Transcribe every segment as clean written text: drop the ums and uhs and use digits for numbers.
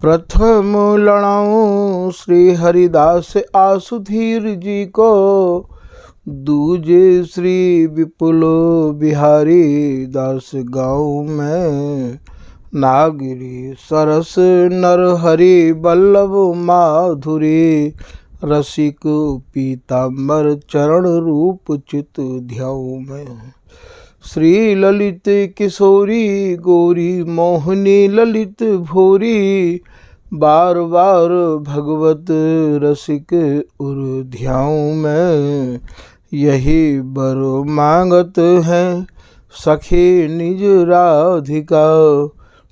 प्रथम लड़ाऊं श्री हरिदास आसुधीर जी को, दूजे श्री विपुल बिहारी दास गाँव में। नागिरी सरस नरहरि बल्लभ माधुरी, रसिक पीताम्बर चरण रूप चित ध्याऊ में। श्री ललित किशोरी गौरी मोहनी ललित भोरी, बार बार भगवत रसिक उर ध्याऊ में। यही बर मांगत हैं सखी निज राधिका,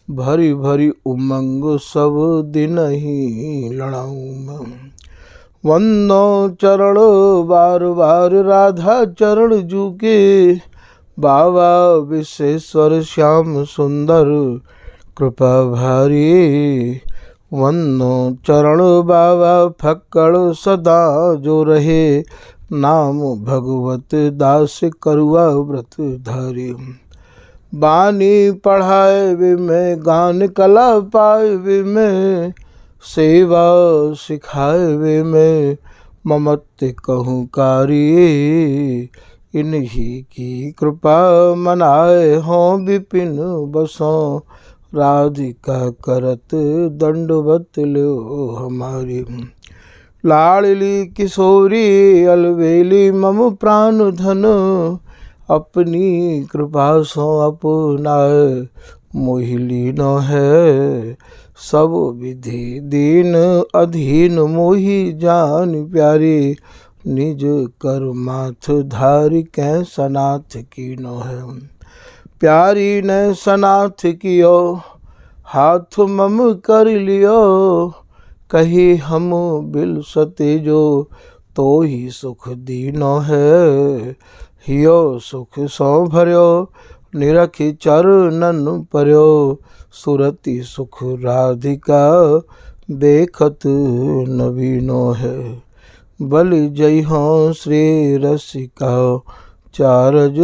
भरी भरी उमंग सब दिन ही लड़ाऊ में। वंदो चरण बार बार राधा चरण जूके, बाबा विश्वेश्वर श्याम सुंदर कृपा भारी। वंदो चरण बाबा फक्कड़ सदा जो रहे, नाम भगवत दास करुआ व्रत धारी। बानी पढ़ाए वे में गान कला पाए वे में, सेवा सिखाए वे में ममत्व कहूँ कारी। इन्हीं की कृपा मनाए हों विपिन बसों, राधिका करत दंडवत लो हमारी। लाडली किशोरी अलवेली मम प्राण धन, अपनी कृपा सो अपनाए मोहिली न है। सब विधि दीन अधीन मोहि जान प्यारी, निज कर माथ धारी कै सनाथ की न है। प्यारी ने सनाथ कियो हाथ मम कर लियो, कही हम बिल सते जो तो ही सुख दीनो है। हियो सुख सो भर्यो निरखी चरणन पर्यो, सुरति सुख राधिका देखत नवीनो है। बलि जय हो श्री रसिका चारज,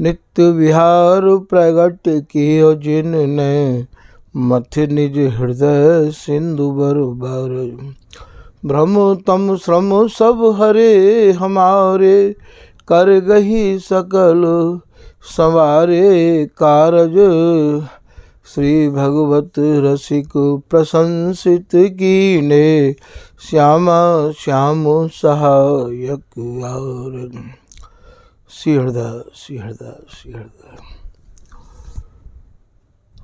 नित्य विहार प्रगट कियो जिनने, मथ निज हृदय सिंधु बरबर। भ्रम तम श्रम सब हरे हमारे, कर गही सकल संवारे कारज। श्री भगवत रसिक प्रशंसित कीने, श्यामा श्याम सहायक और। श्री हृदय श्री हृदय श्री हृदय।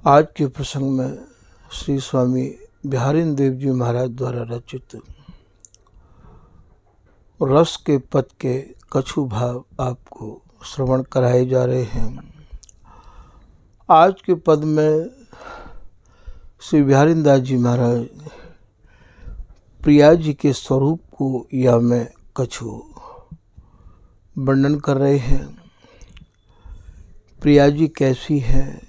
आज के प्रसंग में श्री स्वामी बिहारिन देव जी महाराज द्वारा रचित रस के पद के कछु भाव आपको श्रवण कराए जा रहे हैं। आज के पद में श्री बिहारिन दास जी महाराज प्रिया जी के स्वरूप को या में कछु वर्णन कर रहे हैं। प्रिया जी कैसी है।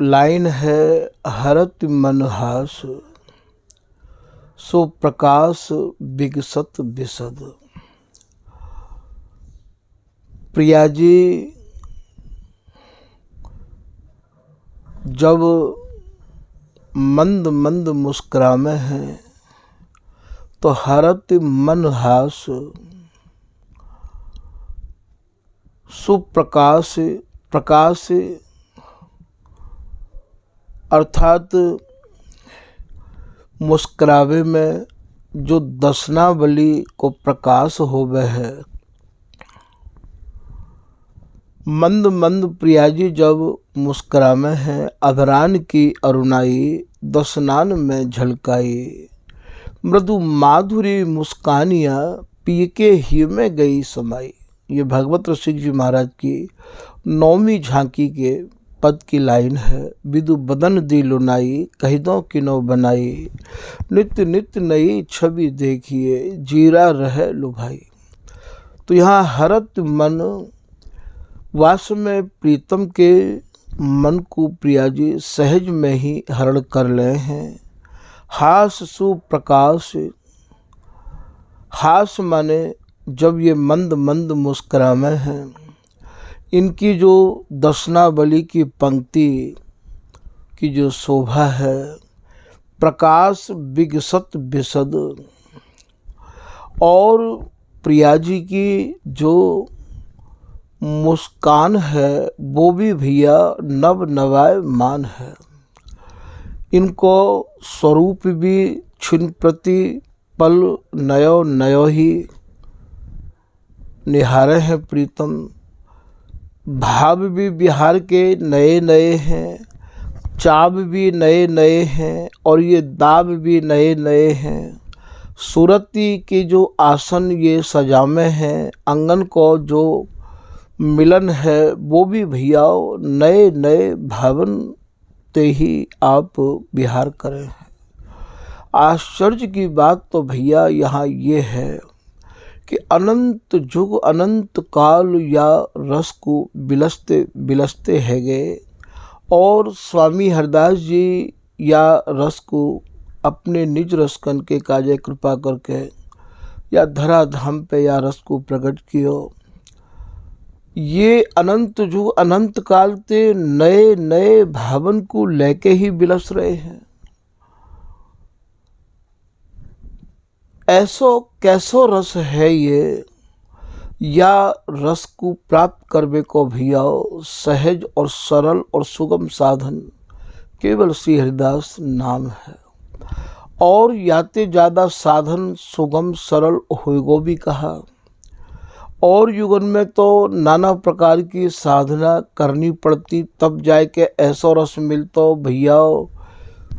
लाइन है हरत मनहास, सो प्रकाश विगसत विशद। प्रिया जी जब मंद मंद मुस्कुरामे हैं तो हरत मनहास, सुप्रकाश प्रकाश अर्थात मुस्कुरावे में जो दर्शनावली को प्रकाश होवे है। मंद मंद प्रिया जी जब मुस्कुरामे हैं, अभरान की अरुणाई दसनान में झलकाई। मृदु माधुरी मुस्कानियाँ पी के ही में गई समाई। ये भगवत रसिक जी महाराज की 9वीं झांकी के पद की लाइन है। विदु बदन दी लुनाई, कह दो किनो बनाई। नित्य नित्य नई छवि देखिए, जीरा रहे लुभाई। तो यहाँ हरत मन, वास्तव में प्रीतम के मन को प्रिया जी सहज में ही हरण कर ले हैं। हास सुप्रकाश, हास माने जब ये मंद मंद मुस्कुरामे हैं, इनकी जो दर्शनावली की पंक्ति की जो शोभा है, प्रकाश विगसत विशद, और प्रिया जी की जो मुस्कान है वो भी भैया नव नवायमान है। इनको स्वरूप भी छिन प्रति पल नयो नयो ही निहारे हैं प्रीतम। भाव भी बिहार के नए नए हैं, चाव भी नए नए हैं, और ये दाव भी नए नए हैं। सूरती के जो आसन ये सजामे हैं, आंगन को जो मिलन है वो भी भैया नए नए भावन ते ही आप विहार करें हैं। आश्चर्य की बात तो भैया यहाँ ये है कि अनंत युग अनंत काल या रस को बिलसते बिलसते है गए, और स्वामी हरदास जी या रस को अपने निज रसकन के काजे कृपा करके या धराधाम पे या रस को प्रकट कियो। ये अनंत युग अनंत काल ते नए नए भावन को लेके ही बिलस रहे हैं। ऐसो कैसो रस है ये, या रस को प्राप्त करने को भैया सहज और सरल और सुगम साधन केवल श्री हरिदास नाम है। और याते ज़्यादा साधन सुगम सरल होएगो भी कहा। और युगन में तो नाना प्रकार की साधना करनी पड़ती, तब जाए के ऐसा रस मिलता भैया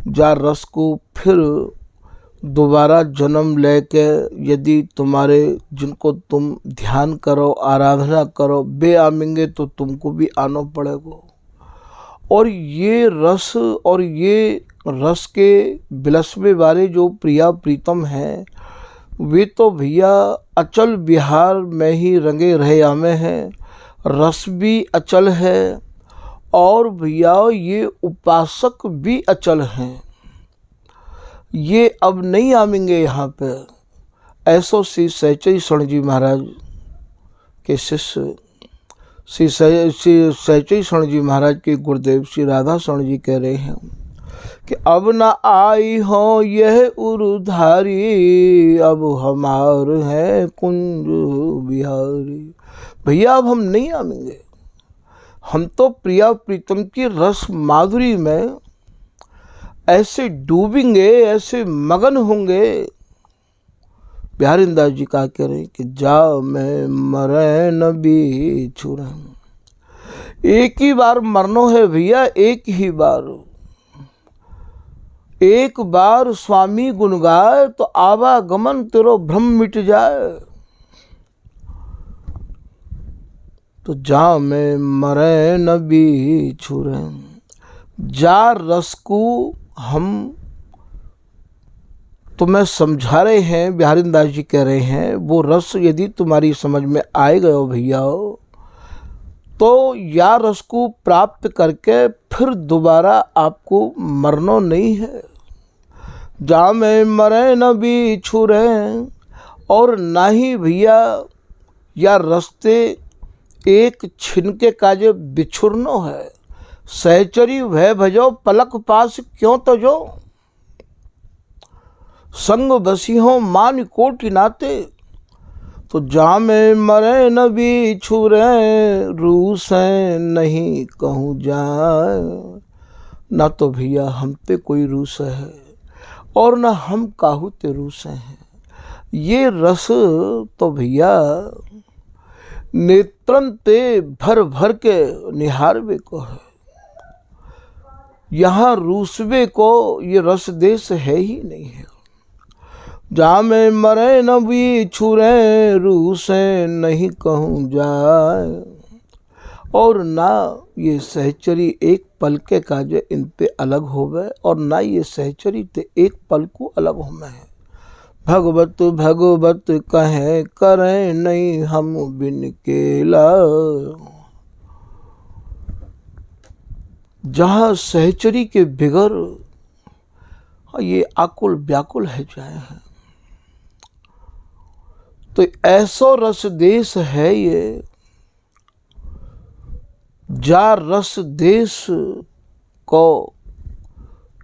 जा रस को फिर दोबारा जन्म लेके यदि तुम्हारे जिनको तुम ध्यान करो आराधना करो बे आमेंगे तो तुमको भी आना पड़ेगा। और ये रस के बिलसवे वाले जो प्रिया प्रीतम हैं वे तो भैया अचल बिहार में ही रंगे रहे आमे हैं। रस भी अचल है और भैया ये उपासक भी अचल हैं। ये अब नहीं आमेंगे यहाँ पे। ऐसो श्री सहचरी स्वर्ण जी महाराज के शिष्य श्री सहचरी स्वर्ण जी महाराज के गुरुदेव श्री राधा स्वर्ण जी कह रहे हैं कि अब न आई हो यह उरुधारी, अब हमार है कुंज बिहारी। भैया अब हम नहीं आमेंगे, हम तो प्रिया प्रीतम की रस माधुरी में ऐसे डूबेंगे, ऐसे मगन होंगे। बिहारी दास जी का कह रहे हैं कि जा मैं मरे न भी छुरा। एक ही बार मरनो है भैया, एक ही बार। एक बार स्वामी गुण गाए तो आवागमन तेरो भ्रम मिट जाए। तो जा मैं मरे न भी छुरे। जा रस को हम तुम्हें समझा रहे हैं, बिहारी दास जी कह रहे हैं वो रस यदि तुम्हारी समझ में आए गए हो भैया तो या रस को प्राप्त करके फिर दोबारा आपको मरना नहीं है। जा में मरे न भी छुरे, और ना ही भैया या रस्ते एक छिनके काजे बिछुरनो है। सहचरी भय भजो पलक पास क्यों तजो, संग बसी हो मान कोटि नाते। तो जा में मरे न भी छुरे, रूस नहीं कहूँ जाए। ना तो भैया हम पे कोई रूस है और ना हम काहू ते रूस हैं। ये रस तो भैया नेत्रन ते भर भर के निहारवे को है। यहाँ रूसवे को ये रस देश है ही नहीं है। जा में मरे न भी छुरे, रूसे नहीं कहूँ जाए। और ना ये सहचरी एक पल के काजे इन पे अलग होवे, और ना ये सहचरी ते एक पल को अलग होवे है। भगवत भगवत कहे करें नहीं हम बिन केला। जहाँ सहचरी के बिगर ये आकुल व्याकुल है जाए हैं। तो ऐसो रस देश है ये, जा रस देश को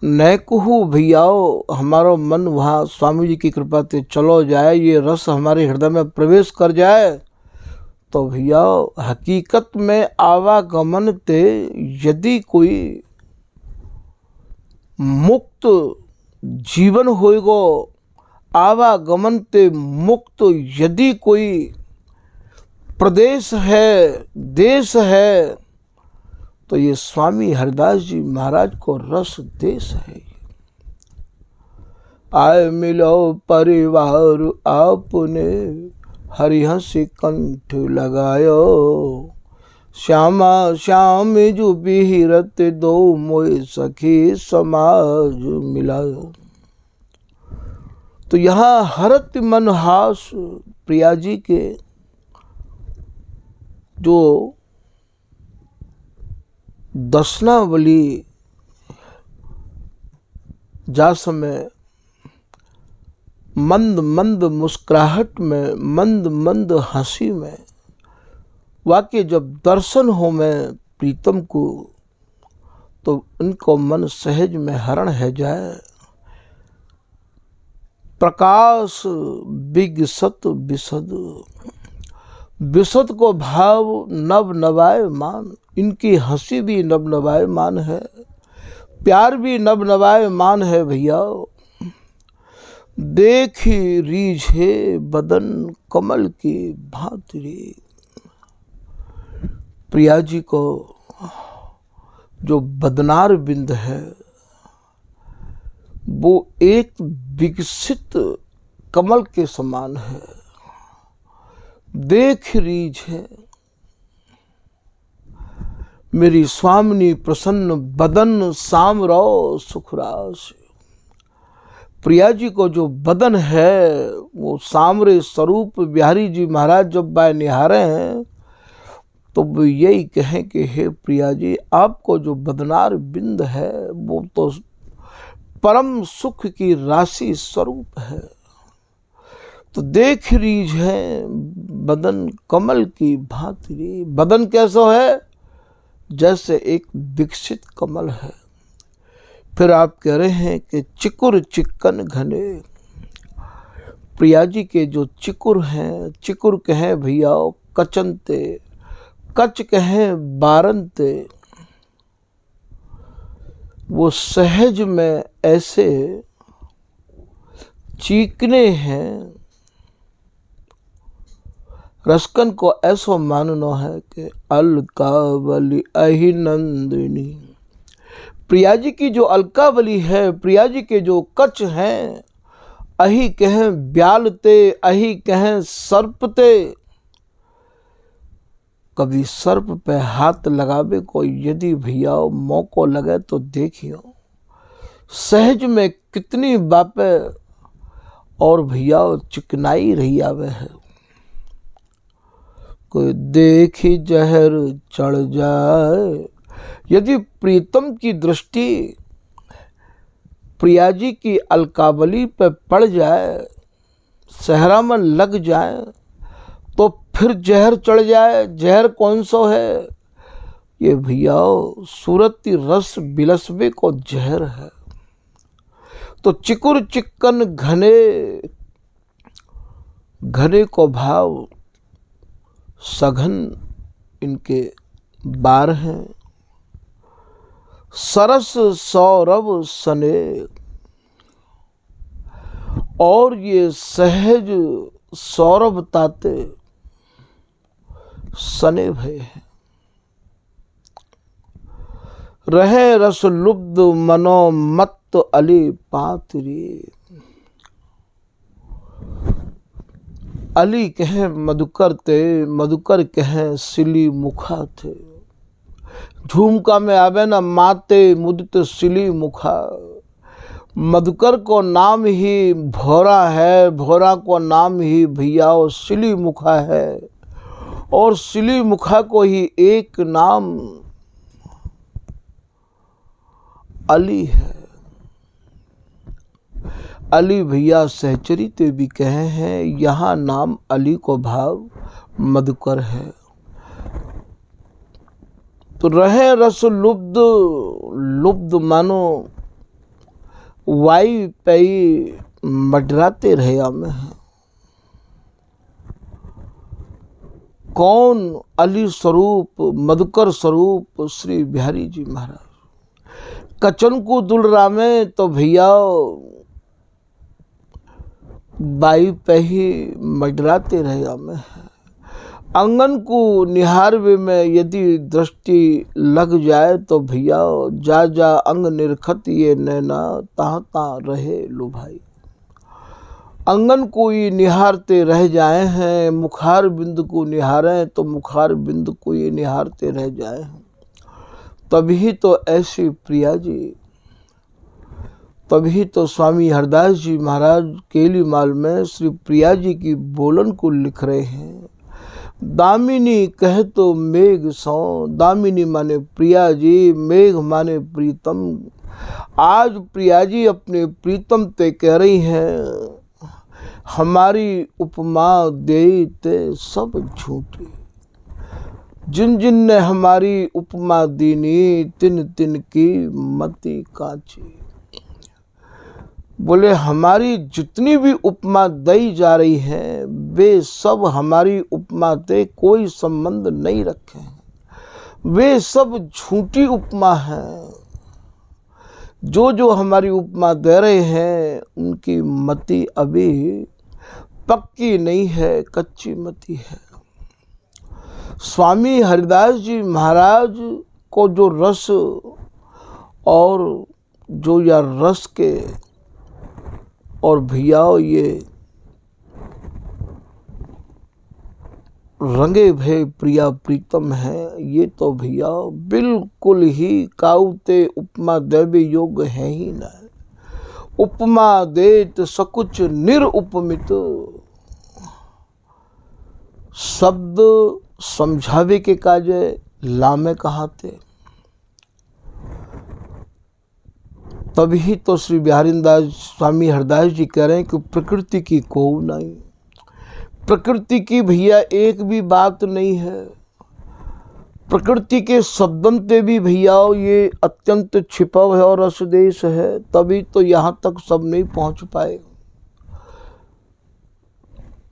न कहू भैयाओ हमारो मन वहाँ स्वामी जी की कृपा से चलो जाए, ये रस हमारे हृदय में प्रवेश कर जाए, तो भैया हकीकत में आवागमन ते यदि कोई मुक्त जीवन होएगो, आवागमन ते मुक्त यदि कोई प्रदेश है, देश है, तो ये स्वामी हरिदास जी महाराज को रस देश है। आए मिलो परिवार आपने हरिहंस कंठ लगायो, श्यामा श्याम जो बिहरत दो मोय सखी समाज मिलायो। तो यहाँ हरत मनहास प्रिया जी के जो दर्शनावली जा समय मंद मंद मुस्कुराहट में, मंद मंद हंसी में, वाकई जब दर्शन हो मैं प्रीतम को, तो उनको मन सहज में हरण है जाए। प्रकाश बिगसत बिसद, बिसद को भाव नव नवाय मान, इनकी हंसी भी नव नवाय मान है, प्यार भी नव नवाय मान है। भैया देखी रीझे बदन कमल की भांति, प्रिया जी को जो बदनार बिंद है वो एक विकसित कमल के समान है। देख रीझे मेरी स्वामिनी प्रसन्न बदन सामरो सुखरास। प्रिया जी को जो बदन है वो सामरे स्वरूप बिहारी जी महाराज जब बाय निहारे हैं तो वो यही कहें कि हे प्रिया जी, आपको जो बदनार बिंद है वो तो परम सुख की राशि स्वरूप है। तो देख रीझ है बदन कमल की भांति, बदन कैसा है? जैसे एक विकसित कमल है। फिर आप कह रहे हैं कि चिकुर चिक्कन घने, प्रिया जी के जो चिकुर हैं, चिकुर कहें भैया कचनते, कच कहें बारनते, वो सहज में ऐसे चीकने हैं। रसकन को ऐसा मानना है कि अलकावली अहि नंदिनी, प्रिया जी की जो अलकावली है, प्रिया जी के जो कच हैं, अहि कहें ब्यालते, अहि कहें सर्पते। कभी सर्प पे हाथ लगावे को यदि भैया मौको लगे तो देखियो सहज में कितनी बापे और भैया चिकनाई रही आवे है। कोई देखी जहर चढ़ जाए, यदि प्रीतम की दृष्टि प्रिया जी की अलकावली पे पड़ जाए, सहरा में लग जाए, तो फिर जहर चढ़ जाए। जहर कौन सा है? ये भैया सूरती रस बिलसबे को जहर है। तो चिकुर चिक्कन घने, घने को भाव सघन इनके बार हैं। सरस सौरभ सने, और ये सहज सौरभ ताते सने भय है। रहे रस लुब्ध मनो मत अली पातरी, अली कहें मधुकर ते, मधुकर कहें सिली मुखा थे। झुमका में आवे ना माते मुदित सिली मुखा। मधुकर को नाम ही भोरा है, भोरा को नाम ही भैया सिली मुखा है, और सिली मुखा को ही एक नाम अली है। अली भैया सहचरित भी कहे हैं, यहाँ नाम अली को भाव मधुकर है। तो रहे रस लुब्ध, लुब्ध मानो वाई पई मडराते रहे में है। कौन अली स्वरूप मधुकर स्वरूप श्री बिहारी जी महाराज। कचन को दुलरा में तो भैया बाई पे ही मडराते रहे में है। अंगन को निहारवे में यदि दृष्टि लग जाए तो भैया जा जा अंग निरखत ये नैना तहाँ तहाँ रहे लो भाई। अंगन को ये निहारते रह जाए हैं, मुखार बिंद को निहारें तो मुखार बिंद को ये निहारते रह जाए हैं। तभी तो ऐसी प्रिया जी, तभी तो स्वामी हरदास जी महाराज केलीमाल में श्री प्रिया जी की बोलन को लिख रहे हैं। दामिनी कह तो मेघ सौ, दामिनी माने प्रिया जी, मेघ माने प्रीतम। आज प्रिया जी अपने प्रीतम ते कह रही हैं हमारी उपमा देते सब झूठी। जिन जिन ने हमारी उपमा दीनी तिन तिन की मति कांची। बोले हमारी जितनी भी उपमा दी जा रही है वे सब हमारी उपमा से कोई संबंध नहीं रखे हैं, वे सब झूठी उपमा है। जो जो हमारी उपमा दे रहे हैं उनकी मति अभी पक्की नहीं है, कच्ची मति है। स्वामी हरिदास जी महाराज को जो रस और जो या रस के और भैया ये रंगे भय प्रिया प्रीतम है, ये तो भैया बिल्कुल ही काउते उपमा देवे योग है ही न। उपमा देत सकुच निरुपमित। शब्द समझावे के काजे लामे कहाते। तभी तो श्री बिहारी दास स्वामी हरदास जी कह रहे हैं कि प्रकृति की को नहीं, प्रकृति की भैया एक भी बात नहीं है। प्रकृति के शब्दन पे भी भैया ये अत्यंत छिपा है और रसदेश है, तभी तो यहाँ तक सब नहीं पहुँच पाए।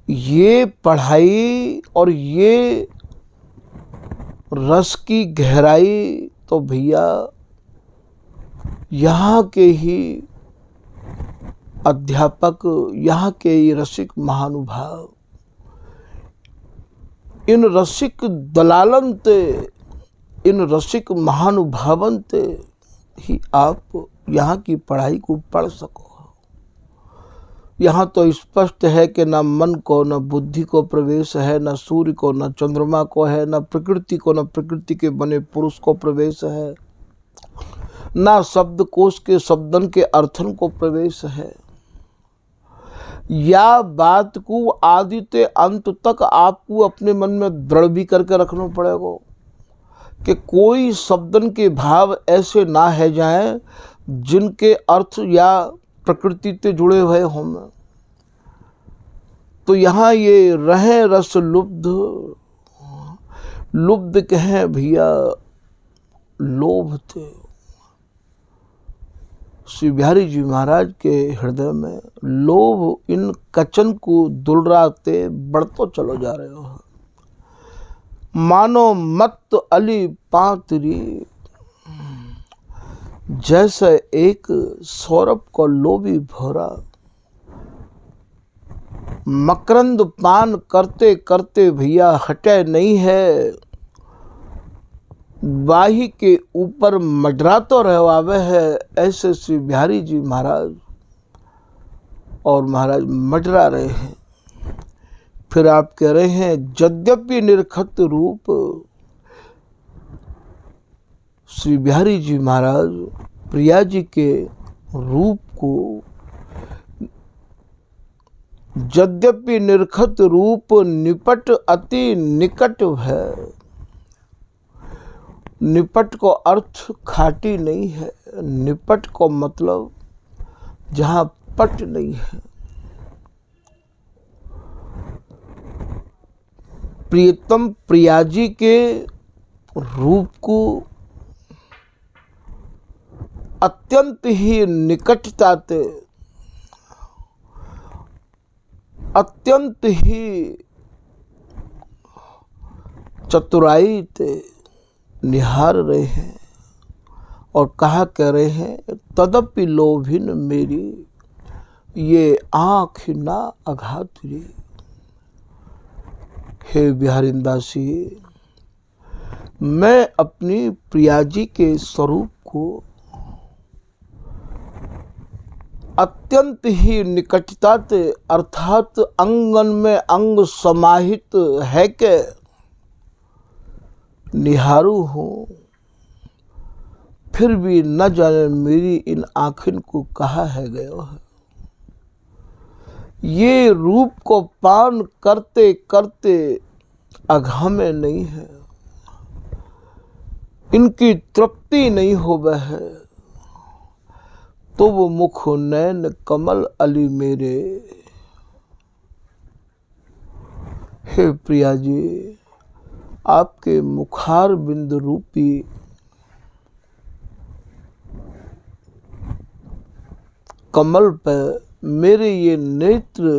ये पढ़ाई और ये रस की गहराई तो भैया यहाँ के ही अध्यापक, यहाँ के ही रसिक महानुभाव, इन रसिक दलालन ते, इन रसिक महानुभावन ते ही आप यहाँ की पढ़ाई को पढ़ सको। यहाँ तो स्पष्ट है कि न मन को न बुद्धि को प्रवेश है, न सूर्य को न चंद्रमा को है, न प्रकृति को न प्रकृति के बने पुरुष को प्रवेश है, ना शब्दकोश के शब्दन के अर्थन को प्रवेश है। या बात को आदि से अंत तक आपको अपने मन में दृढ़ भी करके रखना पड़ेगा कि कोई शब्दन के भाव ऐसे ना है जाएं जिनके अर्थ या प्रकृति से जुड़े हुए हों। तो यहाँ ये रहे रस लुब्ध, लुब्ध कहें भैया लोभ थे। श्री बिहारी जी महाराज के हृदय में लोभ इन कचन को दुलराते बढ़तो चलो जा रहे हो। मानो मत अली पातरी, जैसे एक सौरभ को लोभी भोरा। मकरंद पान करते करते भैया हटे नहीं है, बाही के ऊपर मडरातो रहवावे है। ऐसे श्री बिहारी जी महाराज और महाराज मडरा रहे हैं। फिर आप कह रहे हैं यद्यपि निरखत रूप। श्री बिहारी जी महाराज प्रिया जी के रूप को यद्यपि निरखत रूप निपट अति निकट है। निपट को अर्थ खाटी नहीं है, निपट को मतलब जहाँ पट नहीं है। प्रियतम प्रिया जी के रूप को अत्यंत ही निकटता ते, अत्यंत ही चतुराई ते निहार रहे हैं और कहा कह रहे हैं, तदपि लोभिन मेरी ये आँख ना अघात रे। हे बिहारिंदासी, मैं अपनी प्रियाजी के स्वरूप को अत्यंत ही निकटता से, अर्थात अंगन में अंग समाहित है के निहारू हूँ, फिर भी न जाने मेरी इन आँखिन को कहा है गयो है। ये रूप को पान करते करते अघामे नहीं है, इनकी तृप्ति नहीं होवे है, तो वो मुख नैन कमल अली मेरे। हे प्रिया जी, आपके मुखार बिंद रूपी कमल पर मेरे ये नेत्र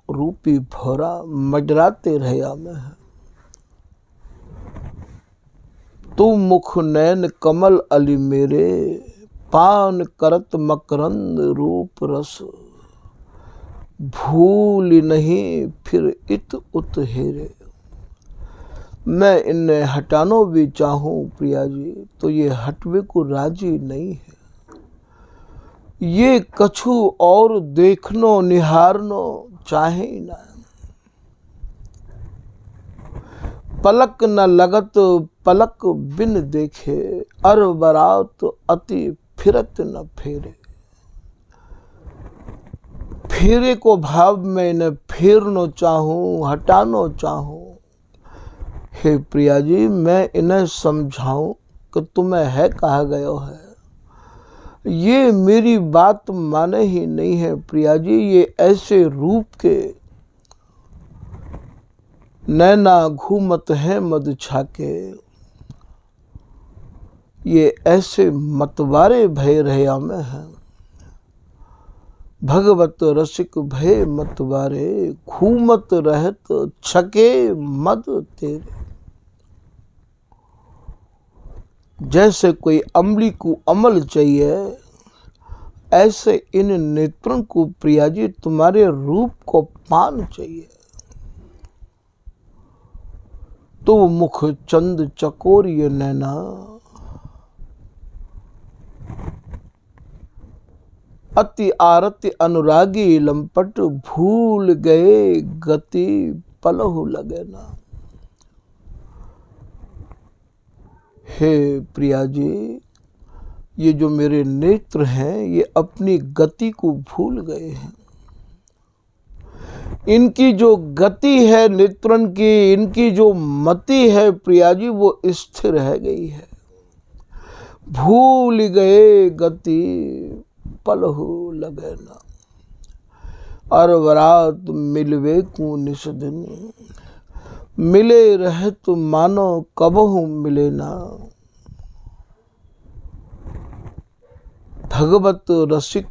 रूपी भौरा मडराते रहया में है। तू मुख नैन कमल अली मेरे, पान करत मकरंद रूप रस, भूल नहीं फिर इत उत हेरे। मैं इन्हें हटानो भी चाहूं प्रिया जी, तो ये हटवे को राजी नहीं है। ये कछु और देखनो निहारनो चाहे ना, पलक न लगत पलक बिन देखे, अर बरात अति फिरत न फेरे। फेरे को भाव में इन्हें फेरनो चाहूं, हटानो चाहूं। हे प्रिया जी, मैं इन्हें समझाऊं कि तुम्हें है कहा गयो है, ये मेरी बात माने ही नहीं है प्रिया जी। ये ऐसे रूप के नैना घूमत है मद छाके, ये ऐसे मतवारे भय रहया में है। भगवत रसिक भय मतवारे, घूमत रहत छके मद तेरे। जैसे कोई अमली को अमल चाहिए, ऐसे इन नेत्रों को प्रिया जी तुम्हारे रूप को पान चाहिए। तो मुख चंद चकोर ये नैना, अति आरति अनुरागी लंपट, भूल गए गति पलहु लगे ना। हे प्रिया जी, ये जो मेरे नेत्र हैं, ये अपनी गति को भूल गए हैं। इनकी जो गति है नेत्रन की, इनकी जो मति है प्रिया जी, वो स्थिर रह गई है। भूल गए गति पलहु लगे ना, अरवरात मिलवे को निस दिन, मिले रहे तो मानो कबहू मिले ना। भगवत रसिक,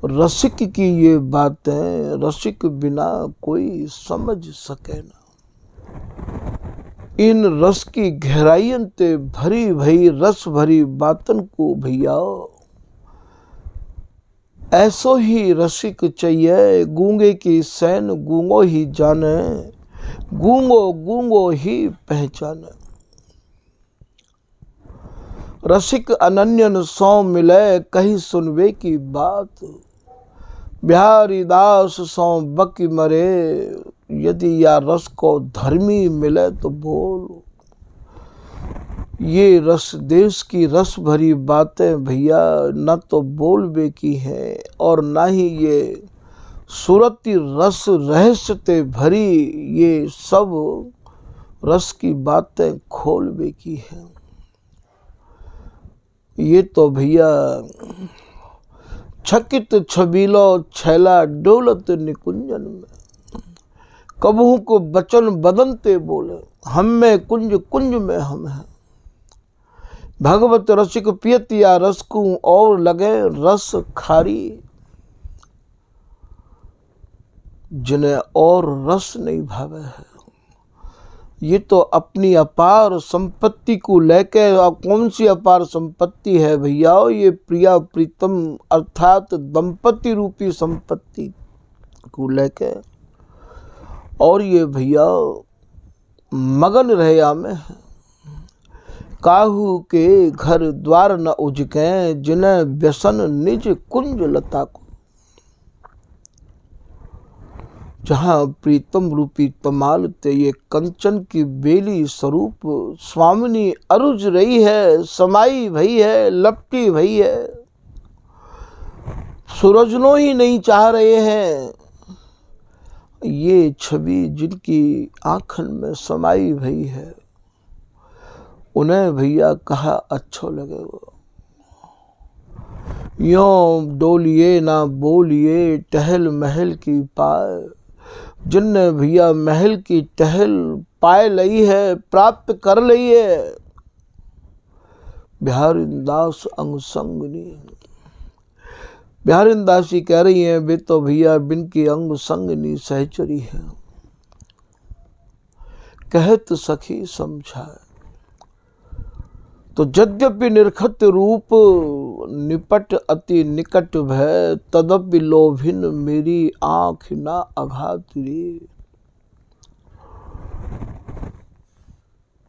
रसिक की ये बातें रसिक बिना कोई समझ सके ना। इन रस की गहराइयन ते भरी भई रस भरी बातन को भैया ऐसो ही रसिक चाहिए। गूंगे की सैन गूंगो ही जाने, गूंगो गूंगो ही पहचाने। रसिक अनन्यन सौ मिले, कहीं सुनवे की बात, बिहारी दास सौ बकी मरे, यदि या रस को धर्मी मिले तो बोल। ये रस देश की रस भरी बातें भैया न तो बोलबे की है, और ना ही ये सुरती रस रहस्य ते भरी ये सब रस की बातें खोलबे की है। ये तो भैया छकित छबीलो छैला डोलत निकुंजन में, कबहू को बचन बदनते बोले, हम में कुंज कुंज में हम हैं। भगवत रसिक पियत या रस को और लगे रस खारी। जिन्हें और रस नहीं भावे है, ये तो अपनी अपार संपत्ति को लेके, और कौन सी अपार संपत्ति है भैया, ये प्रिया प्रीतम अर्थात दंपति रूपी संपत्ति को लेके, और ये भैया मगन रहया में है। काहू के घर द्वार न उजके, जिन्हें व्यसन निज कुंज लता को। जहाँ प्रीतम रूपी तमाल ते ये कंचन की बेली स्वरूप स्वामिनी अरुज रही है, समाई भई है, लपटी भई है, सूरजनो ही नहीं चाह रहे हैं। ये छवि जिनकी आंखन में समाई भई है, उन्हें भैया कहा अच्छो लगेगा। यों डोलिए ना बोलिए टहल महल की पाए, जिनने भैया महल की टहल पाए लई है, प्राप्त कर लई है। बिहारिंदास अंग संगनी, बिहारिंदासी कह रही हैं वे तो भैया बिन की अंग संगनी सहचरी है। कहत सखी समझाए, तो यद्यपि निरखत रूप निपट अति निकट भय, तदपि लोभिन मेरी आँख ना अघात रे।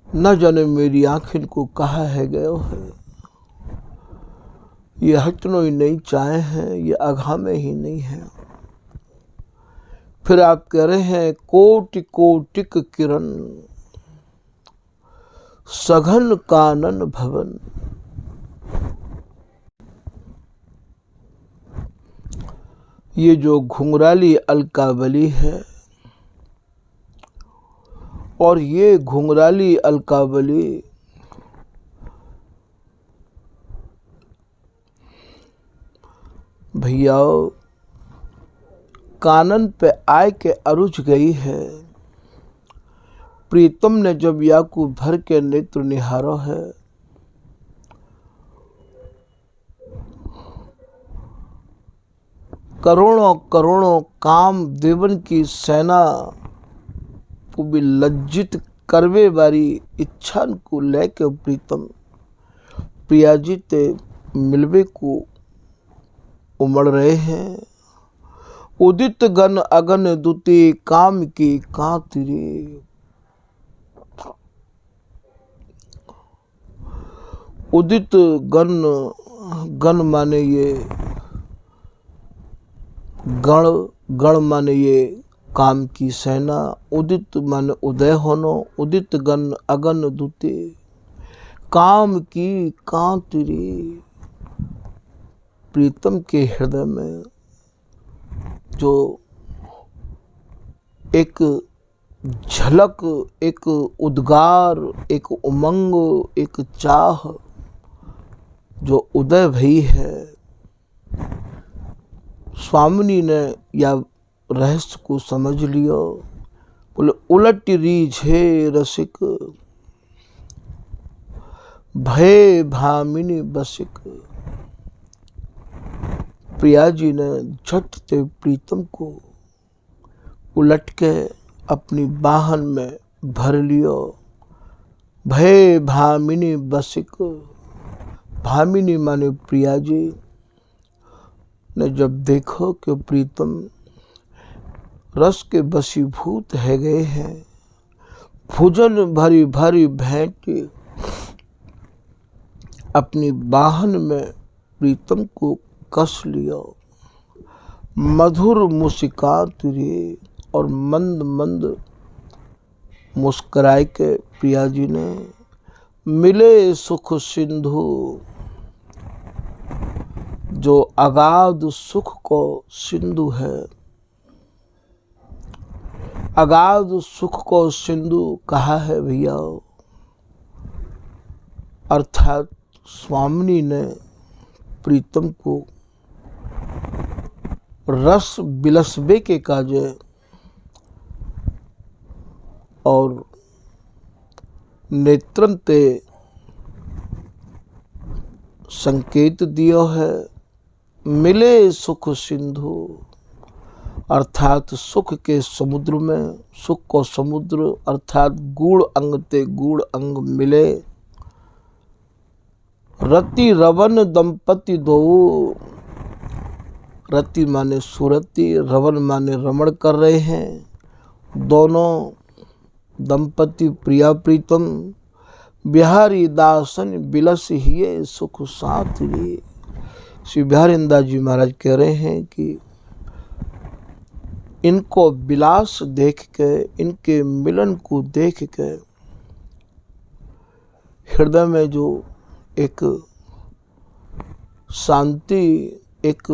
न जाने मेरी आँखिन को कहा है गयो है, ये हटनो ही नहीं चाहे हैं, ये अघामे ही नहीं है। फिर आप कह रहे हैं कोटि कोटिक किरण सघन कानन भवन। ये जो घुंघराली अलकावली है, और ये घुंघराली अलकावली भैया कानन पे आय के अरुझ गई है। प्रीतम ने जब याकू भर के नेत्र निहारो है, करोड़ों करोड़ों काम देवन की सेना को भी लज्जित करवे वाली इच्छा को लेके प्रीतम प्रिया जी ते मिलवे को उमड़ रहे हैं। उदित गण अगन दुती काम की कांतरी। उदित गण माने ये गण माने ये काम की सेना, उदित माने उदय होनो, उदित गण अगन दुते काम की कांतरी। प्रीतम के हृदय में जो एक झलक, एक उद्गार, एक उमंग, एक चाह जो उदय भई है, स्वामिनी ने या रहस्य को समझ लियो। बोले उलट रीझे रसिक भय भामिनी बसिक। प्रिया जी ने झट से प्रीतम को उलट के अपनी बाहन में भर लियो। भय भामिनी बसिक, भामिनी माने प्रिया जी ने जब देखो कि प्रीतम रस के बसीभूत है गए हैं, भुजन भरी भरी भेंट अपनी बाहन में प्रीतम को कस लियो। मधुर मुस्कात रे, और मंद मंद मुस्कुराए के प्रिया जी ने मिले सुख सिंधु, जो अगाध सुख को सिंधु है। अगाध सुख को सिंधु कहा है भैया, अर्थात स्वामिनी ने प्रीतम को रस बिलसबे के काजे और नेत्रन ते संकेत दियो है, मिले सुख सिंधु, अर्थात सुख के समुद्र में, सुख को समुद्र अर्थात गूढ़ अंग ते गूढ़ अंग मिले। रति रवन दंपति दो, रति माने सुरति, रवन माने रमण कर रहे हैं दोनों दंपति प्रिया प्रीतम। बिहारी दासन बिलस हिये सुख साथ लिए। श्री बिहारींद्र जी महाराज कह रहे हैं कि इनको विलास देख के, इनके मिलन को देख के हृदय में जो एक शांति, एक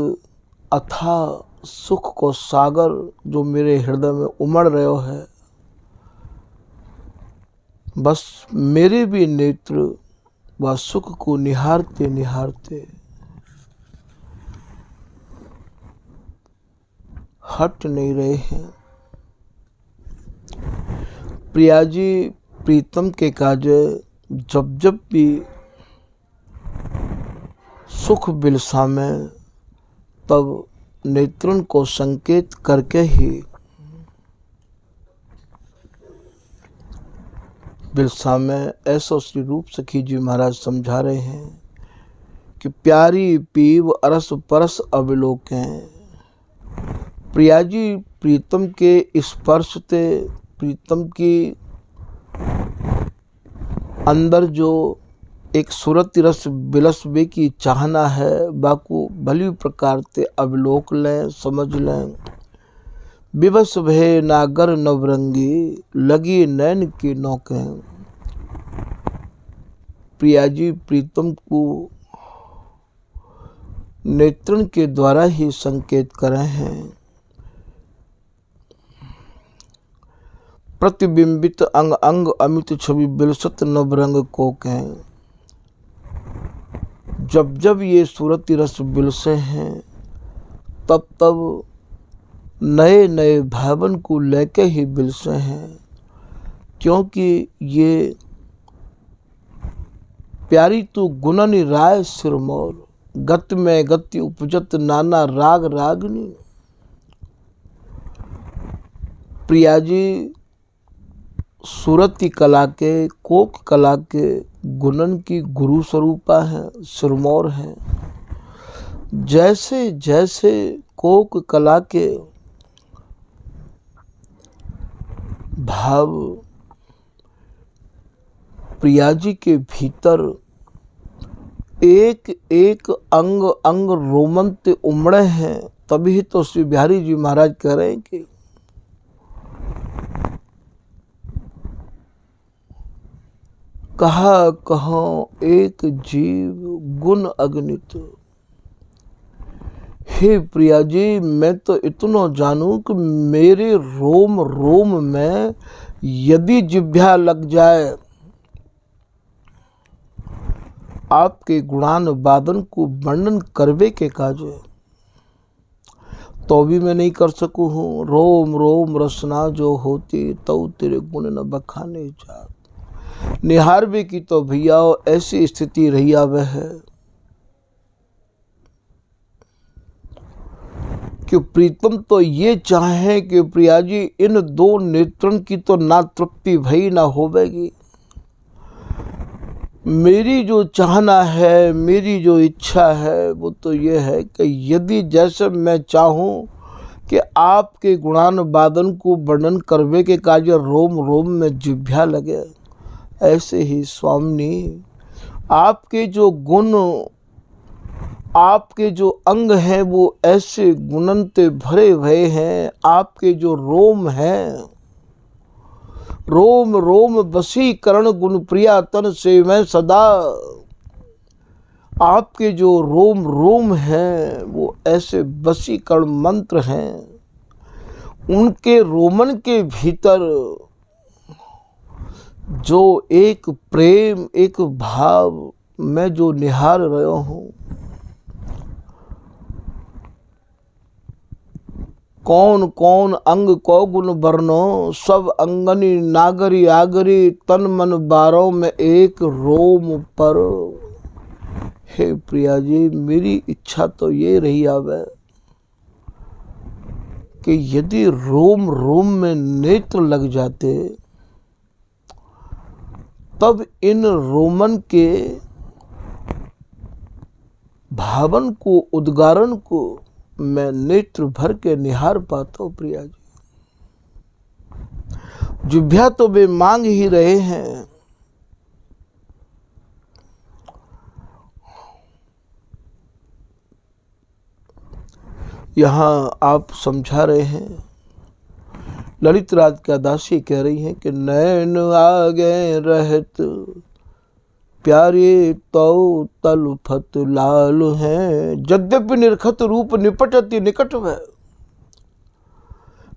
अथाह सुख को सागर जो मेरे हृदय में उमड़ रहे है, बस मेरे भी नेत्र वह सुख को निहारते निहारते हट नहीं रहे हैं। प्रिया जी प्रीतम के काजे जब जब भी सुख बिलसा में, तब नेत्रन को संकेत करके ही बिलसा में ऐसा श्री रूप सखी जी महाराज समझा रहे हैं कि प्यारी पीव अरस परस अवलोकें। प्रिया जी प्रीतम के स्पर्श ते, प्रीतम की अंदर जो एक सुरति रस बिलसबे की चाहना है, बाकू भली प्रकार ते अवलोक लें, समझ लें। विवश भय नागर नवरंगी, लगी नैन की नौकें। प्रिया जी प्रीतम को नेत्रन के द्वारा ही संकेत करे हैं। प्रतिबिंबित अंग अंग अमित छवि बिलसत नवरंग को कहें। जब जब ये सूरती रस बिलसे हैं, तब तब नए नए भावन को लेके ही बिलसे हैं, क्योंकि ये प्यारी तो गुणन राय सिरमौर, गत में गति उपजत नाना राग रागनी। प्रिया जी सूरती कला के, कोक कला के गुणन की गुरु स्वरूपा है, सिरमौर है। जैसे जैसे कोक कला के भाव प्रिया जी के भीतर एक एक अंग अंग रोमंत उमड़े हैं, तभी तो श्री बिहारी जी महाराज कह रहे हैं कि कहा कहो एक जीव गुण अगणित। हे प्रिया जी, मैं तो इतना जानूं कि मेरे रोम रोम में यदि जिभ्या लग जाए आपके गुणान वादन को वर्णन करवे के काजे, तो भी मैं नहीं कर सकूं हूँ। रोम रोम रसना जो होती, तो तेरे गुण न बखाने जात। निहारवे की तो भैया ऐसी स्थिति रही आवे है कि प्रीतम तो ये चाहे कि प्रिया जी इन दो नेत्रन की तो ना तृप्ति भई ना होवेगी। मेरी जो चाहना है, मेरी जो इच्छा है, वो तो ये है कि यदि जैसे मैं चाहूँ कि आपके गुणान वादन को वर्णन करवे के कार्य रोम रोम में जिभ्या लगे, ऐसे ही स्वामिनी आपके जो गुण, आपके जो अंग हैं वो ऐसे गुणनते भरे हुए हैं। आपके जो रोम हैं, रोम रोम वशीकरण गुण प्रिया तन से मैं सदा, आपके जो रोम रोम हैं वो ऐसे वशीकरण मंत्र हैं। उनके रोमन के भीतर जो एक प्रेम, एक भाव मैं जो निहार रहा हूँ, कौन कौन अंग को गुण वर्णो, सब अंगनी नागरी आगरी, तन मन बारों में एक रोम पर। हे प्रिया जी, मेरी इच्छा तो ये रही आवे कि यदि रोम रोम में नेत्र लग जाते तब इन रोमन के भावन को, उद्गारण को मैं नेत्र भर के निहार पाता हूँ। प्रिया जी, जिह्वा तो वे मांग ही रहे हैं, यहाँ आप समझा रहे हैं। ललित राज का दासी कह रही हैं कि नैन आगे रहत प्यारे तो तलफत लाल हैं, यद्यपि निरखत रूप निपटति निकट है।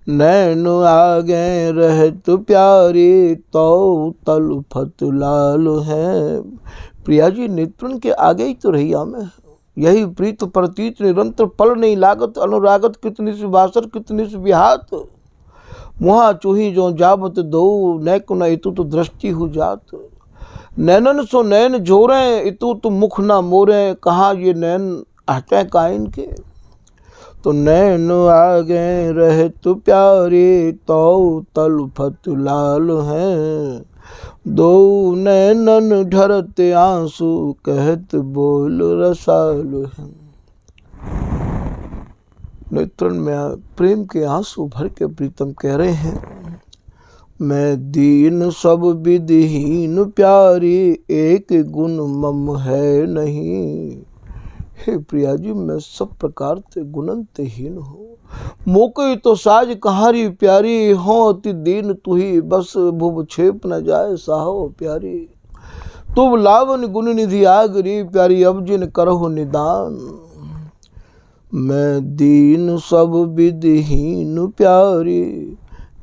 नैन आगे रहत प्यारे तो तलफत लाल हैं। प्रिया जी, नेत्रन के आगे ही तो रही हमें, यही प्रीत प्रतीत निरंतर पल नहीं लागत, अनुरागत कितनी सी बासर कितनी सी विहात। मुहा चूही जो जाबत दो, नैक न इतु तो दृष्टि हो जात। नैनन सो नैन जोरे, इतु तो मुख ना मोरे, कहाँ ये नैन हटे काइन के। तो नैन आगे रहे तो प्यारे तो तलफत लाल हैं, दो नैनन ढरते आंसू कहत बोल रसाल हैं। नेत्रन में प्रेम के आंसू भर के प्रीतम कह रहे हैं, मैं दीन सब विधिहीन प्यारी, एक गुण मम है नहीं। हे प्रिया जी, मैं सब प्रकार से गुणंतहीन हूँ, मोके तो साज कहारी प्यारी, हो अति दीन तू ही बस, भुव छेप न जाए साहो प्यारी। तुम लावन गुण निधि आगरी, प्यारी अब जिन करहो निदान। मैं दीन सब विधिहीन प्यारी,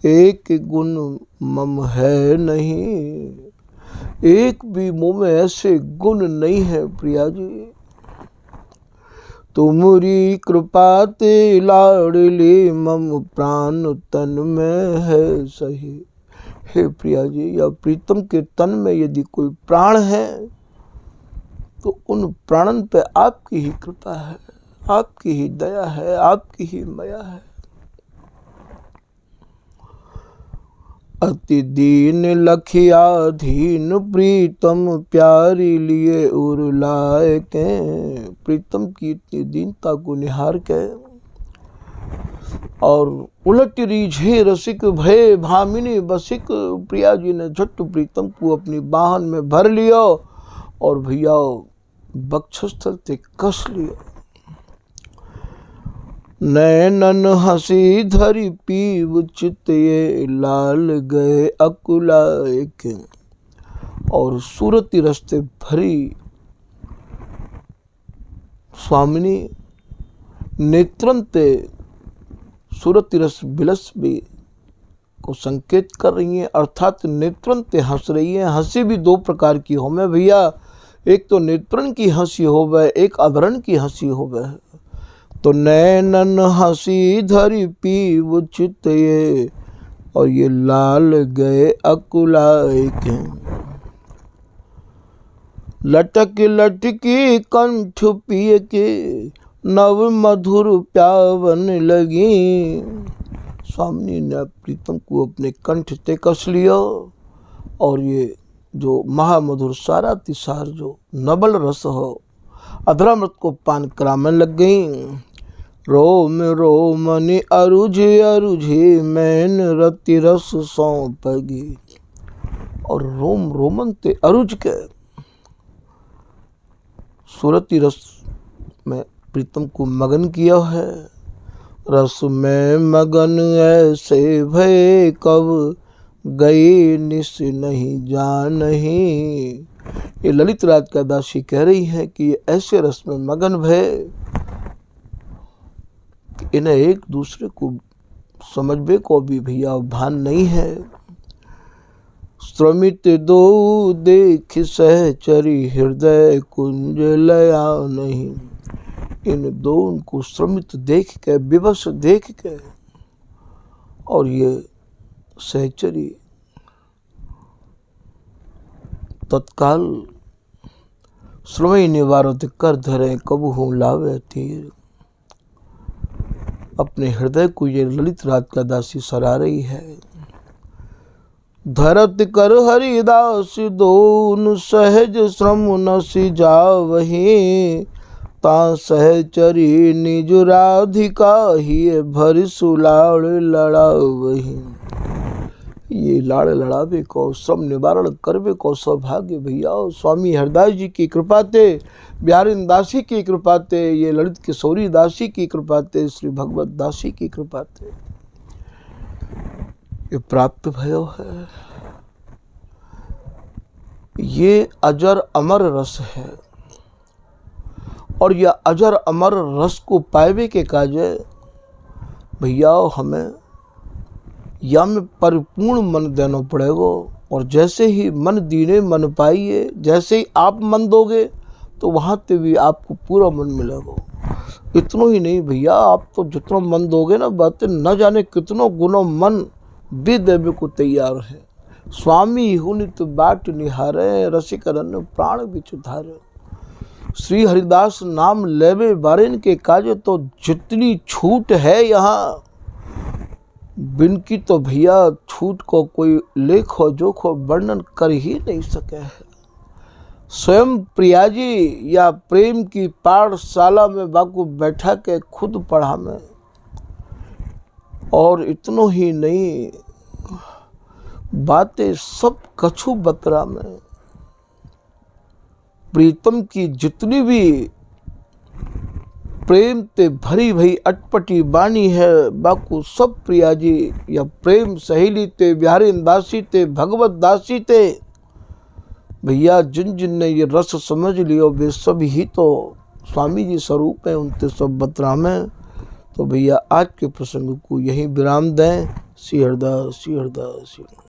एक गुण मम है नहीं। एक भी मुँह में ऐसे गुण नहीं है प्रिया जी। तुमरी कृपा ते लाडली, मम प्राण तन में है सही। हे प्रिया जी, या प्रीतम के तन में यदि कोई प्राण है तो उन प्राणन पे आपकी ही कृपा है, आपकी ही दया है, आपकी ही माया है। अति दीन लखिया धीन प्रीतम, प्यारी लिए उर लाए के। प्रीतम की इतनी दीनता को निहार के और उलट रीझे रसिक भय भामिनी बसिक। प्रिया जी ने झट प्रीतम को अपनी बाहन में भर लिया और भैया वक्षस्थल से कस लिया। नैनन हंसी धरी पीव चित, ये लाल गए अकुलाए के। और सूरती रस्ते भरी स्वामिनी नेत्रन ते सूरती रस बिलस भी को संकेत कर रही हैं, अर्थात नेत्रन ते हंस रही हैं। हंसी भी दो प्रकार की हो में भैया, एक तो नेत्रन की हंसी हो वह, एक अधरण की हंसी हो वह। तो नैनन हंसी धरी पीव चित, ये और ये लाल गए अकुलाए के। लटक लटकी कंठ पिए के, नव मधुर प्यावन लगी। स्वामी ने प्रीतम को अपने कंठ ते कस लिया और ये जो महामधुर सारा तिसार जो नबल रस हो अधरामृत को पान कराने लग गई। रोम रोमनि अरुझे अरुझे, मैन रति रस सौंपगी। और रोम रोमन ते अरुझ के सूरती रस में प्रीतम को मगन किया है। रस में मगन ऐसे भय, कब गई निस नहीं जान नहीं। ये ललित राज का दासी कह रही है कि ऐसे रस में मगन भय कि इन्हें एक दूसरे को समझने को भी भैया भान नहीं है। श्रमित दो देख सहचरी, हृदय कुंज लया नहीं। इन दोनों को श्रमित देख के, विवश देख के, और ये सहचरी तत्काल श्रमई निवारत कर धरे कबहू लावे तीर। अपने हृदय को ये ललित रात का दासी सरा रही है। धरत कर हरिदास दोन सहज श्रम न सिजावहि। ता सहचरी निज राधिका ही भर सुलाड़ लड़ावहि। ये लाड़ लड़ावे को श्रम निवारण करवे को सौभाग्य भैया स्वामी हरदास जी की कृपा थे, बिहारिन दासी की कृपा थे, ये ललित किशोरी दासी की कृपा थे, श्री भगवत दासी की कृपा थे, ये प्राप्त भयो है। ये अजर अमर रस है और यह अजर अमर रस को पावे के काजे भैया हमें या में परिपूर्ण मन देना पड़ेगा। और जैसे ही मन दीने मन पाइए, जैसे ही आप मन दोगे तो वहाँ पे भी आपको पूरा मन मिलेगा। इतना ही नहीं भैया, आप तो जितना मन दोगे ना बातें न जाने कितनों गुना मन भी देवे को तैयार है। स्वामी हुनित बाट निहारे रसिकरन प्राण बिचुधारे। श्री हरिदास नाम लेवे बारेन के काजे तो जितनी छूट है यहाँ, बिन की तो भैया छूट को कोई लेखो जोखो वर्णन कर ही नहीं सके है। स्वयं प्रियाजी या प्रेम की पाठशाला में बाकू बैठा के खुद पढ़ा में। और इतनो ही नहीं, बातें सब कछु बतरा में। प्रीतम की जितनी भी प्रेम ते भरी भई अटपटी बानी है बाकू सब प्रियाजी या प्रेम सहेली ते बिहारिन दासी ते भगवत दासी ते भैया जिन जिन ने ये रस समझ लियो वे सब ही तो स्वामी जी स्वरूप हैं, उनते सब बतरा में। तो भैया आज के प्रसंग को यहीं विराम दें। श्री हरदास श्री हरदास श्री हरदास।